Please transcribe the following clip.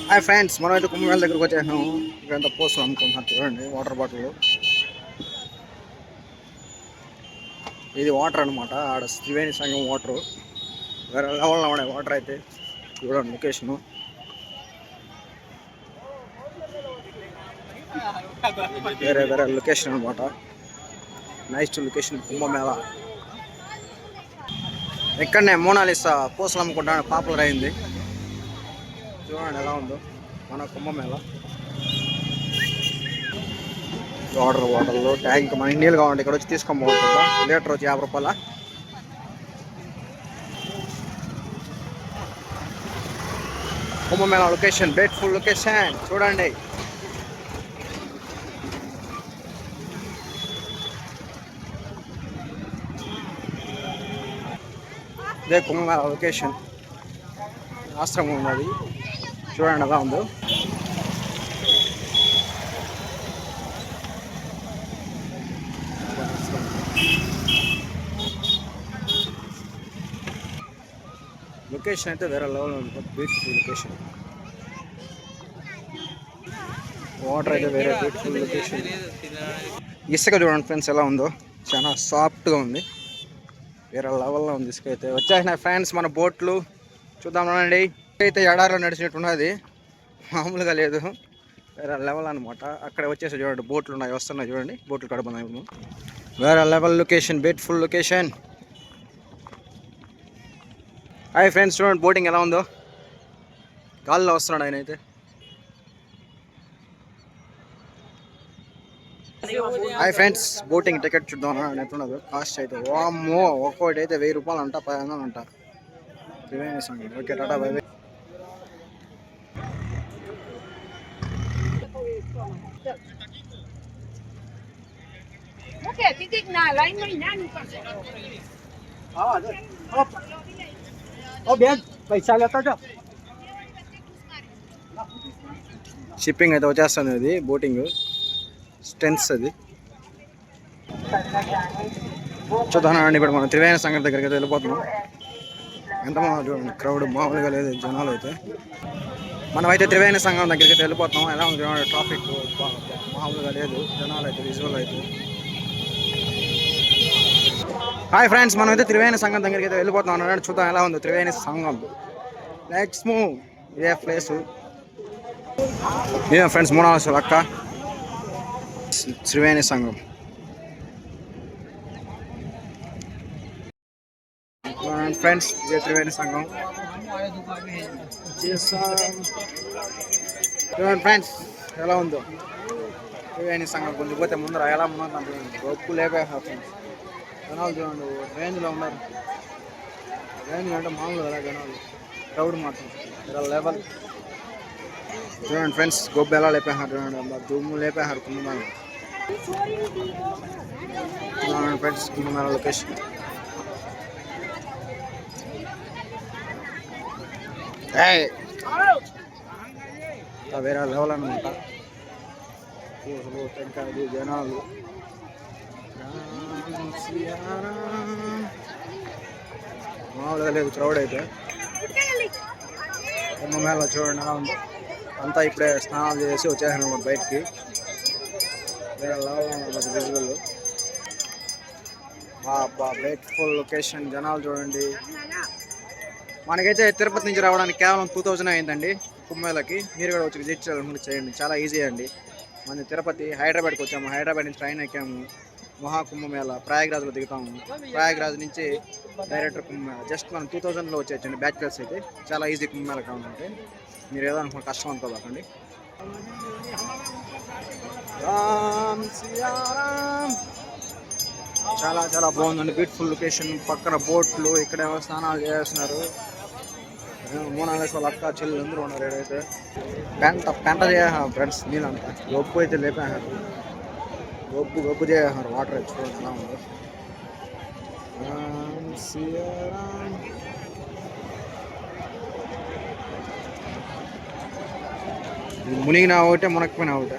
Hi friends, మనం అయితే కుంభమేళ దగ్గరకు వచ్చేసాము. ఇక్కడంతా పోస్టులు అమ్ముకుంటున్నారు చూడండి, వాటర్ బాటిల్. ఇది వాటర్ అనమాట, ఆడ త్రివేణి సంఘం వాటర్. వేరే లెవెల్లో ఉన్నాయి వాటర్ అయితే. చూడండి లొకేషను. వేరే వేరే లొకేషన్ అనమాట. Nice location Kumbh Mela. ఇక్కడనే మోనాలిసా పూసలు అమ్ముకుంటాను పాపులర్ అయింది. చూడండి ఎలా ఉందో మన కుంభమేళ. వాటర్ బాటిల్ ట్యాంక్ మనకి నీళ్ళు కావాలంటే ఇక్కడ వచ్చి తీసుకోబోతుందా. లీటర్ వచ్చి 50 రూపాయల. కుంభమేళ లొకేషన్, బ్యూటిఫుల్ లొకేషన్ చూడండి. ఇదే కుంభమేళ లొకేషన్. ఆశ్రమం ఉన్నది చూడండి ఎలా ఉందో. లొకేషన్ అయితే వేరే లెవెల్ ఉంది, బ్యూటిఫుల్ లొకేషన్. వాటర్ అయితే వేరే బ్యూటిఫుల్ లొకేషన్. ఇసుక చూడండి ఫ్రెండ్స్ ఎలా ఉందో, చాలా సాఫ్ట్గా ఉంది, వేరే లెవెల్లో ఉంది ఇసుక అయితే. వచ్చేసినాయి ఫ్రెండ్స్ మన బోట్లు, చూద్దాం రండి. అయితే ఎడారిలో నడిచినట్టు ఉన్నది, మామూలుగా లేదు, వేరే లెవెల్ అనమాట. అక్కడ వచ్చేసి చూడండి బోట్లు ఉన్నాయి, వస్తున్నాయి చూడండి, బోట్లు కడుపున్నాయి. వేరే level location, beautiful location. Hi friends, చూడండి బోటింగ్ ఎలా ఉందో, గాల్లో వస్తున్నాడు ఆయన అయితే. హాయ్ ఫ్రెండ్స్, బోటింగ్ టికెట్ చూద్దాం ఎట్లున్నదో. కాస్ట్ అయితే వామ్మో, ఒక్కొక్కటి అయితే 1000 రూపాయలు అంట, 500 అంట. త్రివేణి సంఘం. Okay, tata bye by. Shipping అయితే వచ్చేస్తుంది, అది బోటింగ్ స్టెన్స్ అది. చూద్దానండి, ఇప్పుడు మనం త్రివేణి సంఘం దగ్గరికి అయితే వెళ్ళిపోతున్నాం. ఎంత చూడండి క్రౌడ్, మామూలుగా లేదు జనాలు అయితే. మనమైతే త్రివేణి సంఘం దగ్గరికి అయితే వెళ్ళిపోతున్నాం. ఎలా ఉంది చూడండి, ట్రాఫిక్ మామూలుగా లేదు, జనాలు అయితే విజువల్ అయితే. హాయ్ ఫ్రెండ్స్, మనమైతే త్రివేణి సంఘం దగ్గరికి అయితే వెళ్ళిపోతున్నాం అన్నాడు. చూద్దాం ఎలా ఉంది త్రివేణి సంఘం. నెక్స్ట్ మూవ్ ఇదే ప్లేసు. ఇదే ఫ్రెండ్స్ మోనాలిసా అక్క, త్రివేణి సంఘం. ఫ్రెండ్స్ ఇదే త్రివేణి సంఘం. చూడండి ఫ్రెండ్స్ ఎలా ఉందో త్రివేణి సంఘం. కొంచెం పోతే ముందర ఎలా ఉన్నది, గొప్పు లేపేస్తారు ఫ్రెండ్స్. జనాలు చూడండి రేంజ్లో ఉన్నారు, రేంజ్ అంటే మామూలు కదా జనాలు, క్రౌడ్ మాత్రం ఇలా లెవెల్. చూడండి ఫ్రెండ్స్ గొప్ప ఎలా లేపేసారు చూడండి, దుమ్ము లేపేసారు కుంభమేళ. చూడండి ఫ్రెండ్స్ కుంభమేళ లొకేషన్. వేరే లెవెల్ అనమాట. పూసలు, టెంకాయలు, జనాలు. మామూలుగా లేదు క్రౌడ్ అయితే. కుంభమేళ చూడండి ఎలా ఉంది. అంతా ఇప్పుడే స్నానాలు చేసి వచ్చేసాను బయటికి. వేరే లెవెల్ విజువల్. Beautiful location. జనాలు చూడండి. మనకైతే తిరుపతి నుంచి రావడానికి కేవలం 2000 అయిందండి కుంభమేళకి. మీరు కూడా వచ్చి విజిట్ చేయండి, చాలా ఈజీ అండి. మన తిరుపతి హైదరాబాద్కి వచ్చాము, హైదరాబాద్ నుంచి ట్రైన్ ఎక్కాము, మహాకుంభమేళ ప్రయాగ్రాజ్లో దిగుతాము. ప్రయాగ్రాజ్ నుంచి డైరెక్ట్ కుంభమేళ. జస్ట్ మనం 2000లో వచ్చేయచ్చండి బ్యాచిలర్స్ అయితే. చాలా ఈజీ కుంభమేళ కావాలంటే. మీరు ఏదో అనుకున్న కష్టం అనుకోబాకండి. చాలా చాలా బాగుందండి, బ్యూటిఫుల్ లొకేషన్. పక్కన బోట్లు, ఇక్కడేమో స్నానాలు చేస్తున్నారు. మోనాలిసా వాళ్ళ అక్క చెల్లెలు అందరూ ఉన్నారు. ఏదైతే పెంట చేసారు ఫ్రెండ్స్, నీళ్ళంతా గొప్పు అయితే లేపేసారు, గొప్పు చేసేసారు. వాటర్ చూడండి ఎలా ఉందో. మునిగినా ఒకటే, మునకపోయినా ఒకటే.